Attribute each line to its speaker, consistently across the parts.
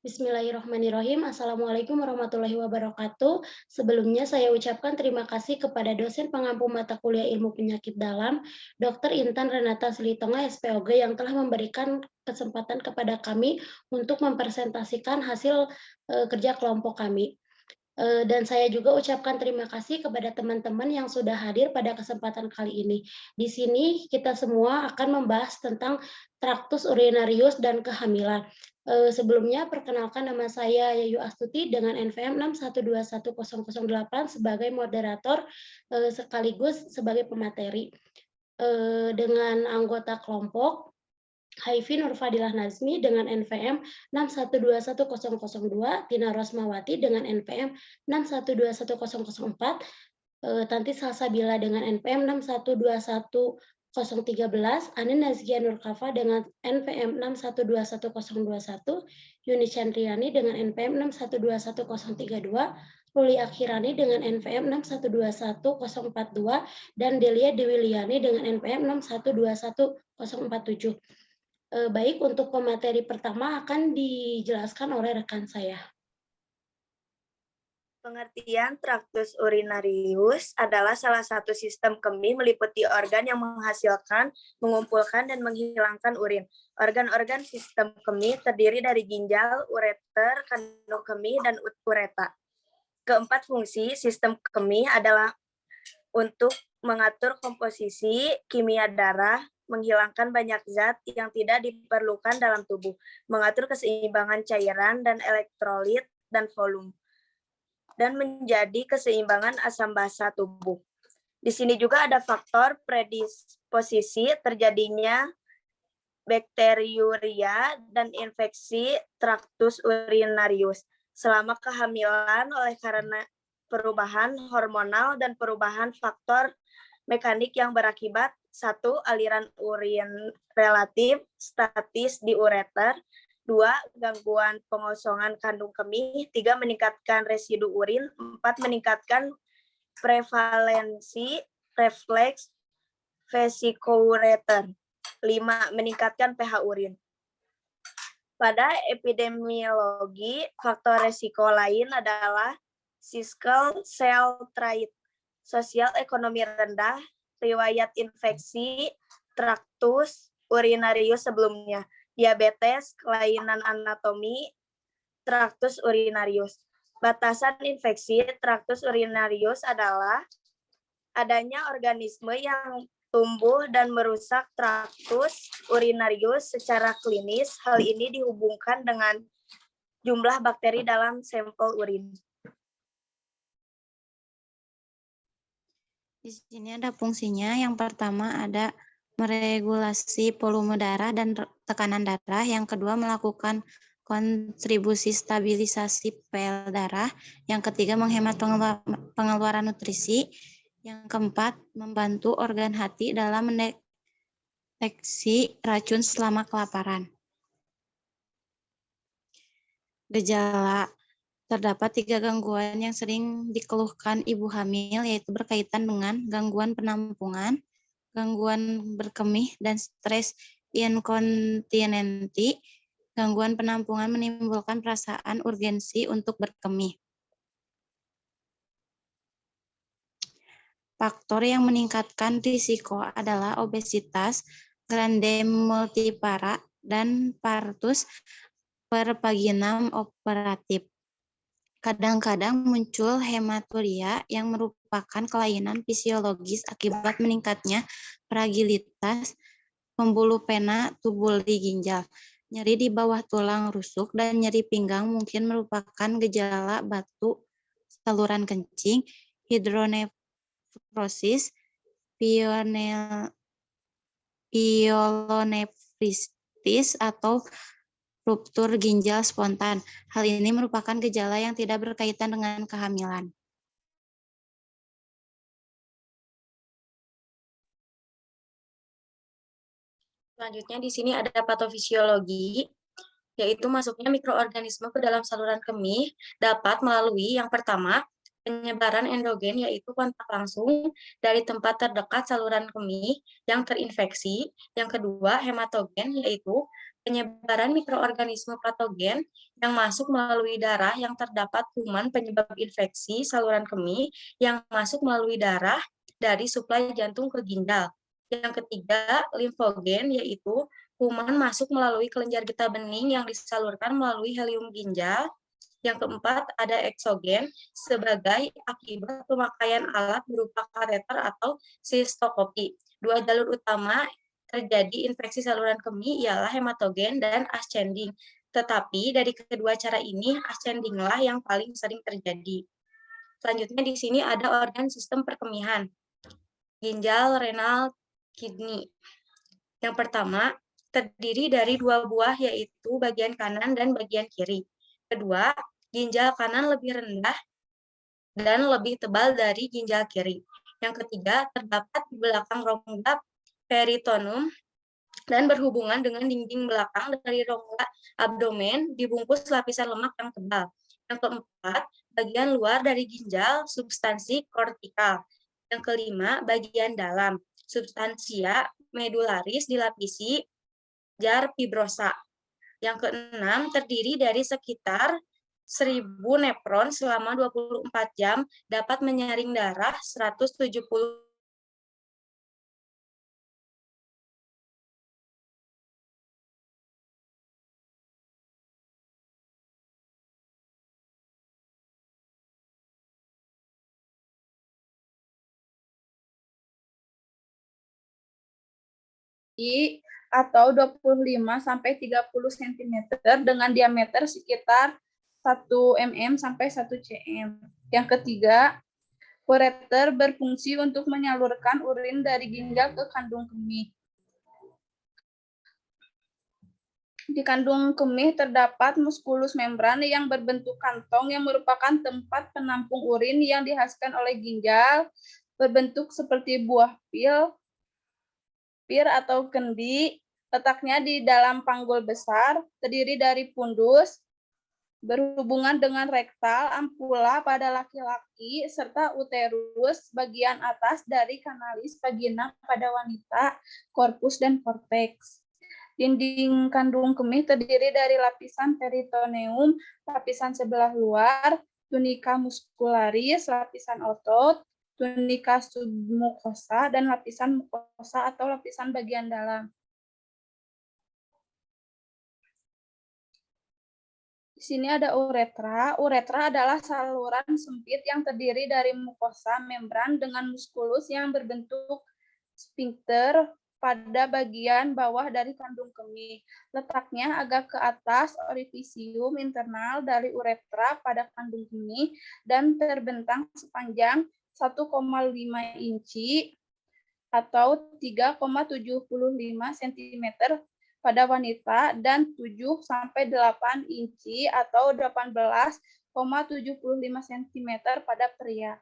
Speaker 1: Bismillahirrahmanirrahim. Assalamualaikum warahmatullahi wabarakatuh. Sebelumnya saya ucapkan terima kasih kepada dosen pengampu mata kuliah ilmu penyakit dalam, Dr. Intan Renata Silitonga, SPOG, yang telah memberikan kesempatan kepada kami untuk mempresentasikan hasil kerja kelompok kami. Dan saya juga ucapkan terima kasih kepada teman-teman yang sudah hadir pada kesempatan kali ini. Di sini kita semua akan membahas tentang traktus urinarius dan kehamilan. Sebelumnya perkenalkan, nama saya Yayu Astuti dengan NPM 6121008 sebagai moderator sekaligus sebagai pemateri. Dengan anggota kelompok Haifi Nurfadilah Nazmi dengan NPM 6121002, Tina Rosmawati dengan NPM 6121004, Tanti Salsabila dengan NPM 6121013, Anin Nazkia Nurkafa dengan NPM 6121021, Yuni Chandriani dengan NPM 6121032, Ruli Akhirani dengan NPM 6121042, dan Delia Dewiliani dengan NPM 6121047. Baik, untuk pemateri pertama akan dijelaskan oleh rekan saya.
Speaker 2: Pengertian traktus urinarius adalah salah satu sistem kemih meliputi organ yang menghasilkan, mengumpulkan, dan menghilangkan urin. Organ-organ sistem kemih terdiri dari ginjal, ureter, kandung kemih, dan ureta. Keempat fungsi sistem kemih adalah untuk mengatur komposisi kimia darah, menghilangkan banyak zat yang tidak diperlukan dalam tubuh, mengatur keseimbangan cairan dan elektrolit dan volume, dan menjadi keseimbangan asam basa tubuh. Di sini juga ada faktor predisposisi terjadinya bakteriuria dan infeksi traktus urinarius selama kehamilan oleh karena perubahan hormonal dan perubahan faktor mekanik yang berakibat: 1. Aliran urin relatif statis di ureter. 2. Gangguan pengosongan kandung kemih. 3. Meningkatkan residu urin. 4. Meningkatkan prevalensi refleks vesicoureter. 5. Meningkatkan pH urin. Pada epidemiologi, faktor resiko lain adalah sickle cell trait, sosial ekonomi rendah, riwayat infeksi traktus urinarius sebelumnya, diabetes, kelainan anatomi traktus urinarius. Batasan infeksi traktus urinarius adalah adanya organisme yang tumbuh dan merusak traktus urinarius secara klinis. Hal ini dihubungkan dengan jumlah bakteri dalam sampel urin.
Speaker 3: Di sini ada fungsinya. Yang pertama ada meregulasi volume darah dan tekanan darah. Yang kedua melakukan kontribusi stabilisasi PL darah. Yang ketiga menghemat pengeluaran nutrisi. Yang keempat membantu organ hati dalam mendeteksi racun selama kelaparan. Gejala: terdapat 3 gangguan yang sering dikeluhkan ibu hamil, yaitu berkaitan dengan gangguan penampungan, gangguan berkemih, dan stres inkontinensi. Gangguan penampungan menimbulkan perasaan urgensi untuk berkemih. Faktor yang meningkatkan risiko adalah obesitas, grande multipara, dan partus per paginam operatif. Kadang-kadang muncul hematuria yang merupakan kelainan fisiologis akibat meningkatnya fragilitas pembuluh pena tubuli ginjal. Nyeri di bawah tulang rusuk dan nyeri pinggang mungkin merupakan gejala batu saluran kencing, hidronefrosis, pyelonefritis, atau ruptur ginjal spontan. Hal ini merupakan gejala yang tidak berkaitan dengan kehamilan.
Speaker 4: Selanjutnya di sini ada patofisiologi, yaitu masuknya mikroorganisme ke dalam saluran kemih dapat melalui yang pertama, Penyebaran endogen yaitu kontak langsung dari tempat terdekat saluran kemih yang terinfeksi. Yang kedua, hematogen yaitu penyebaran mikroorganisme patogen yang masuk melalui darah yang terdapat kuman penyebab infeksi saluran kemih yang masuk melalui darah dari suplai jantung ke ginjal. Yang ketiga, limfogen yaitu kuman masuk melalui kelenjar getah bening yang disalurkan melalui helium ginjal. Yang keempat, ada eksogen sebagai akibat pemakaian alat berupa kateter atau sistoskopi. Dua jalur utama terjadi infeksi saluran kemih ialah hematogen dan ascending. Tetapi dari kedua cara ini, ascendinglah yang paling sering terjadi. Selanjutnya di sini ada organ sistem perkemihan. Ginjal, renal, kidney. Yang pertama, terdiri dari dua buah yaitu bagian kanan dan bagian kiri. Kedua, ginjal kanan lebih rendah dan lebih tebal dari ginjal kiri. Yang ketiga, terdapat di belakang rongga peritoneum dan berhubungan dengan dinding belakang dari rongga abdomen dibungkus lapisan lemak yang tebal. Yang keempat, bagian luar dari ginjal, substansi kortikal. Yang kelima, bagian dalam, substansia medularis dilapisi jar fibrosa. Yang keenam, terdiri dari sekitar 1.000 nefron selama 24 jam, dapat menyaring darah 170
Speaker 5: atau 25 sampai 30 cm dengan diameter sekitar 1 mm sampai 1 cm. Yang ketiga, ureter berfungsi untuk menyalurkan urin dari ginjal ke kandung kemih. Di kandung kemih terdapat muskulus membran yang berbentuk kantong yang merupakan tempat penampung urin yang dihasilkan oleh ginjal, berbentuk seperti buah pir atau kendi, letaknya di dalam panggul besar, terdiri dari pundus, berhubungan dengan rektal, ampula pada laki-laki, serta uterus bagian atas dari kanalis vagina pada wanita, korpus, dan korteks. Dinding kandung kemih terdiri dari lapisan peritoneum, lapisan sebelah luar, tunika muscularis, lapisan otot, tunika submukosa, dan lapisan mukosa atau lapisan bagian dalam. Di sini ada uretra. Uretra adalah saluran sempit yang terdiri dari mukosa membran dengan muskulus yang berbentuk sphincter pada bagian bawah dari kandung kemih. Letaknya agak ke atas orifisium internal dari uretra pada kandung kemih dan terbentang sepanjang 1,5 inci atau 3,75 cm pada wanita dan 7-8 inci atau 18,75 cm pada pria.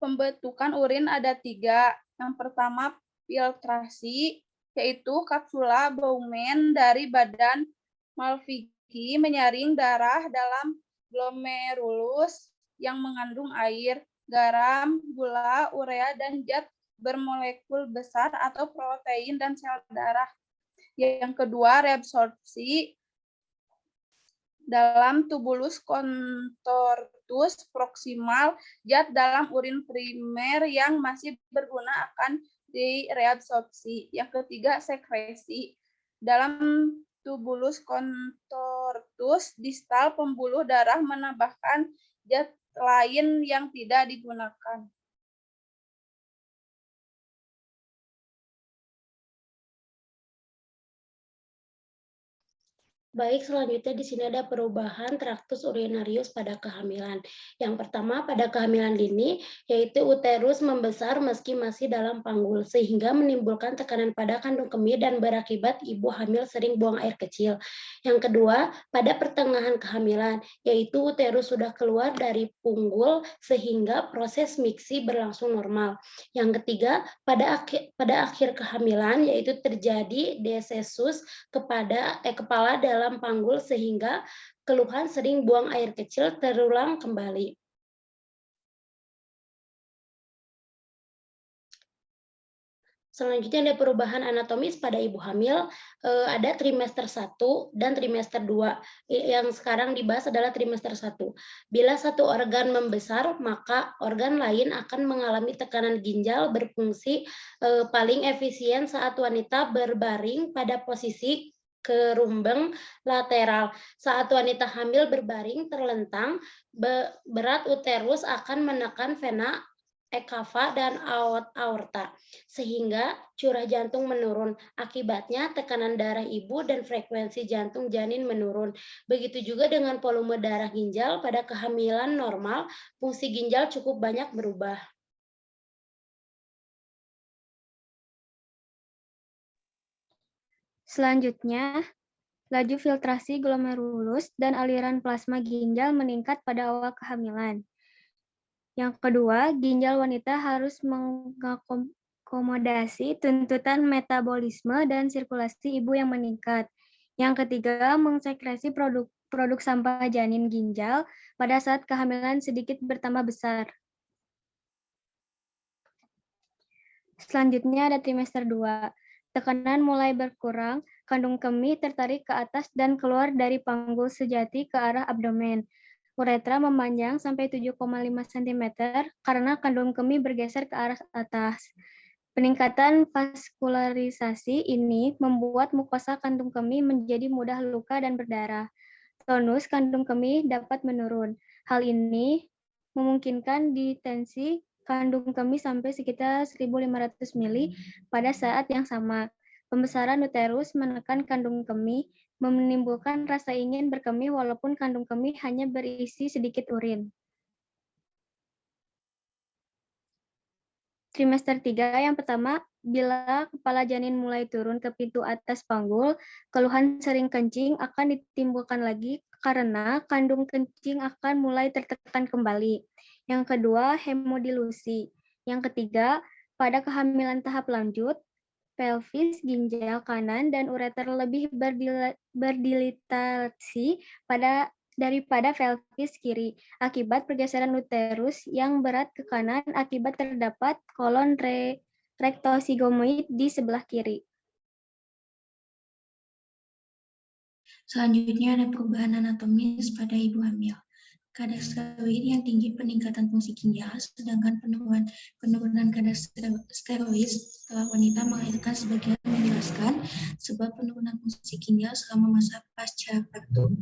Speaker 5: Pembentukan urin ada 3. Yang pertama, filtrasi, yaitu kapsula Bowman dari badan Malpighi menyaring darah dalam glomerulus yang mengandung air, garam, gula, urea, dan zat bermolekul besar atau protein dan sel darah. Yang kedua, reabsorpsi dalam tubulus contortus proximal, zat dalam urin primer yang masih berguna akan direabsorpsi. Yang ketiga, sekresi dalam tubulus contortus distal, pembuluh darah menambahkan zat lain yang tidak digunakan.
Speaker 1: Baik, selanjutnya di sini ada perubahan traktus urinarius pada kehamilan. Yang pertama, pada kehamilan dini, yaitu uterus membesar meski masih dalam panggul, sehingga menimbulkan tekanan pada kandung kemih dan berakibat ibu hamil sering buang air kecil. Yang kedua, pada pertengahan kehamilan, yaitu uterus sudah keluar dari punggul, sehingga proses miksi berlangsung normal. Yang ketiga, pada akhir kehamilan, yaitu terjadi desesus kepala dalam panggul sehingga keluhan sering buang air kecil terulang kembali. Selanjutnya ada perubahan anatomis pada ibu hamil, ada trimester 1 dan trimester 2. Yang sekarang dibahas adalah trimester 1. Bila satu organ membesar, maka organ lain akan mengalami tekanan ginjal berfungsi paling efisien saat wanita berbaring pada posisi kerumbeng lateral. Saat wanita hamil berbaring terlentang, berat uterus akan menekan vena cava dan aorta, sehingga curah jantung menurun. Akibatnya tekanan darah ibu dan frekuensi jantung janin menurun. Begitu juga dengan volume darah ginjal pada kehamilan normal, fungsi ginjal cukup banyak berubah.
Speaker 6: Selanjutnya, laju filtrasi glomerulus dan aliran plasma ginjal meningkat pada awal kehamilan. Yang kedua, ginjal wanita harus mengakomodasi tuntutan metabolisme dan sirkulasi ibu yang meningkat. Yang ketiga, mensekresi produk sampah janin ginjal pada saat kehamilan sedikit bertambah besar. Selanjutnya ada trimester 2. Tekanan mulai berkurang, kandung kemih tertarik ke atas dan keluar dari panggul sejati ke arah abdomen. Uretra memanjang sampai 7,5 cm karena kandung kemih bergeser ke arah atas. Peningkatan vaskularisasi ini membuat mukosa kandung kemih menjadi mudah luka dan berdarah. Tonus kandung kemih dapat menurun. Hal ini memungkinkan distensi kandung kemih sampai sekitar 1.500 mili pada saat yang sama. Pembesaran uterus menekan kandung kemih, menimbulkan rasa ingin berkemih walaupun kandung kemih hanya berisi sedikit urin. Trimester 3 yang pertama, bila kepala janin mulai turun ke pintu atas panggul, keluhan sering kencing akan ditimbulkan lagi karena kandung kencing akan mulai tertekan kembali. Yang kedua, hemodilusi. Yang ketiga, pada kehamilan tahap lanjut, pelvis, ginjal kanan, dan ureter lebih berdilitasi daripada pelvis kiri akibat pergeseran uterus yang berat ke kanan akibat terdapat kolon rektosigomoid di sebelah kiri.
Speaker 7: Selanjutnya ada perubahan anatomis pada ibu hamil. Kadar steroid yang tinggi peningkatan fungsi ginjal, sedangkan penurunan kadar steroid setelah wanita melahirkan sebagian menjelaskan sebab penurunan fungsi ginjal selama masa pasca partum.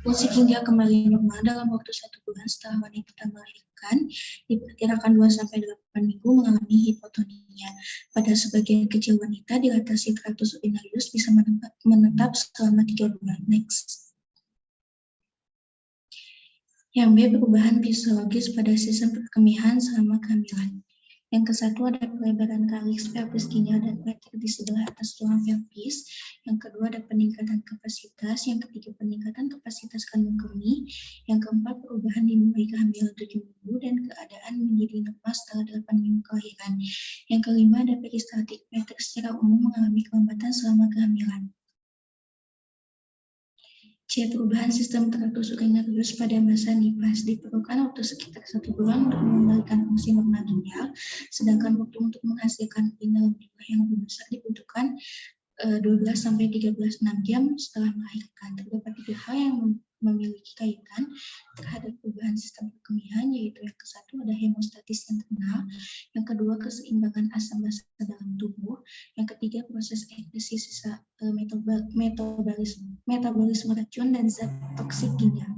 Speaker 7: Fungsi ginjal kembali normal dalam waktu 1 bulan setelah wanita melahirkan, diperkirakan 2-8 minggu mengalami hipotonia. Pada sebagian kecil wanita, dilatasi traktus urinarius bisa menetap selama 3 bulan. Next. Yang B, perubahan fisiologis pada sistem perkemihan selama kehamilan. Yang ke-1 ada pelebaran kaliks pelvis ginjal dan ureter di sebelah atas tulang pelvis. Yang kedua ada peningkatan kapasitas. Yang ketiga peningkatan kapasitas kandung kemih. Yang keempat perubahan dimulai kehamilan 7 minggu dan keadaan menjadi normal setelah 8 minggu kelahiran. Yang kelima ada peristaltik. Ureter secara umum mengalami kelembatan selama kehamilan. C. Perubahan sistem traktus urinarius pada masa nifas. Diperlukan waktu sekitar 1 bulan untuk mengembalikan fungsi normal ginjal, sedangkan waktu untuk menghasilkan urin dalam jumlah yang lebih besar dibutuhkan 12-13 jam setelah melahirkan. Terdapat 3 hal yang memiliki kaitan terhadap perubahan sistem perkemihan, yaitu yang ke-1 ada hemostatis internal, yang kedua keseimbangan asam basa dalam tubuh, yang ketiga proses ekskresi sisa metabolisme racun dan zat toksik ginjal.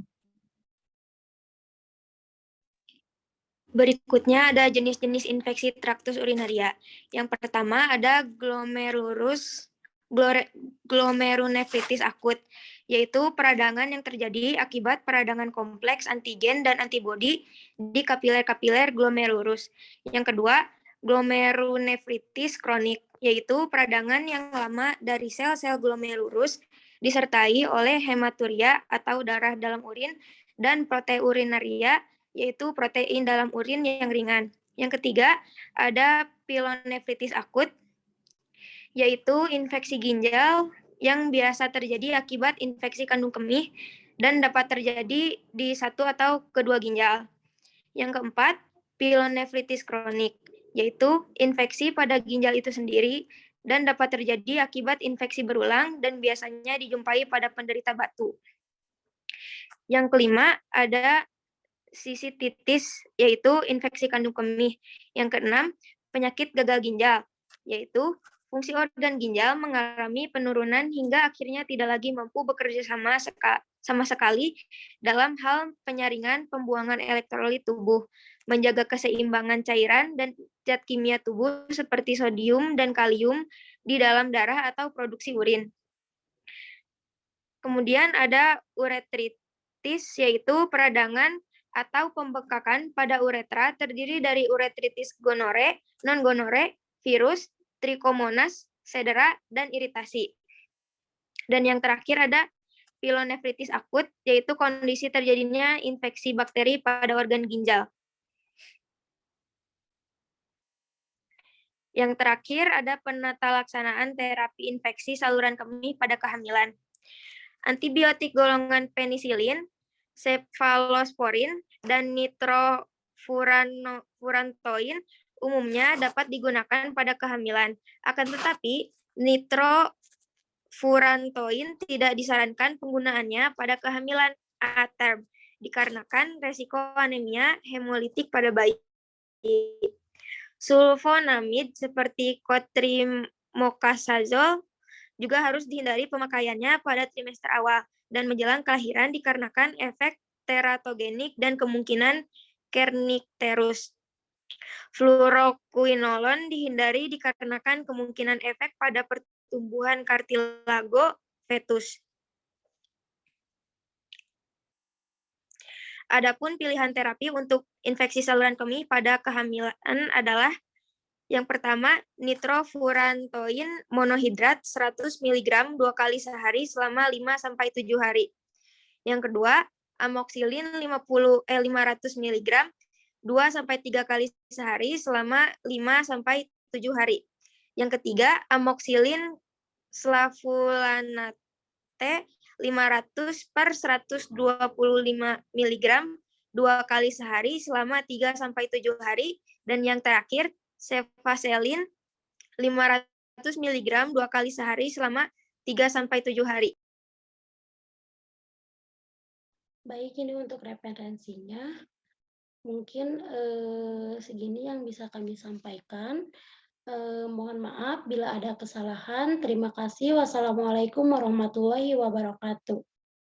Speaker 2: Berikutnya ada jenis-jenis infeksi traktus urinaria. Yang pertama ada glomerulonefritis akut, yaitu peradangan yang terjadi akibat peradangan kompleks antigen dan antibodi di kapiler-kapiler glomerulus. Yang kedua, glomerulonefritis kronik, yaitu peradangan yang lama dari sel-sel glomerulus disertai oleh hematuria atau darah dalam urin dan proteinurinaria, yaitu protein dalam urin yang ringan. Yang ketiga, ada pyelonefritis akut, yaitu infeksi ginjal yang biasa terjadi akibat infeksi kandung kemih
Speaker 8: dan dapat terjadi di satu atau kedua ginjal. Yang keempat, pyelonefritis kronik, yaitu infeksi pada ginjal itu sendiri dan dapat terjadi akibat infeksi berulang dan biasanya dijumpai pada penderita batu. Yang kelima, ada sisititis, yaitu infeksi kandung kemih. Yang keenam, penyakit gagal ginjal, yaitu fungsi organ ginjal mengalami penurunan hingga akhirnya tidak lagi mampu bekerja sama sekali dalam hal penyaringan pembuangan elektrolit tubuh, menjaga keseimbangan cairan dan zat kimia tubuh seperti sodium dan kalium di dalam darah atau produksi urin. Kemudian ada uretritis, yaitu peradangan atau pembekakan pada uretra terdiri dari uretritis gonore, non-gonore, virus, trichomonas, sedera, dan iritasi. Dan yang terakhir ada pyelonefritis akut, yaitu kondisi terjadinya infeksi bakteri pada organ ginjal. Yang terakhir ada penata laksanaan terapi infeksi saluran kemih pada kehamilan. Antibiotik golongan penisilin, cefalosporin, dan nitrofurantoin umumnya dapat digunakan pada kehamilan. Akan tetapi, nitrofurantoin tidak disarankan penggunaannya pada kehamilan A-term dikarenakan resiko anemia hemolitik pada bayi. Sulfonamid seperti cotrimoxazole juga harus dihindari pemakaiannya pada trimester awal dan menjelang kelahiran dikarenakan efek teratogenik dan kemungkinan kernicterus. Fluoroquinolone dihindari dikarenakan kemungkinan efek pada pertumbuhan kartilago fetus. Adapun pilihan terapi untuk infeksi saluran kemih pada kehamilan adalah yang pertama, nitrofurantoin monohidrat 100 mg 2 kali sehari selama 5-7 hari. Yang kedua, amoxilin 500 mg 2-3 kali sehari selama 5-7 hari. Yang ketiga, amoxilin slavulonate 500/125 mg 2 kali sehari selama 3-7 hari. Dan yang terakhir, cefazelin 500 mg 2 kali sehari selama 3-7 hari.
Speaker 1: Baik, ini untuk referensinya. Mungkin segini yang bisa kami sampaikan. Mohon maaf bila ada kesalahan. Terima kasih. Wassalamualaikum warahmatullahi wabarakatuh.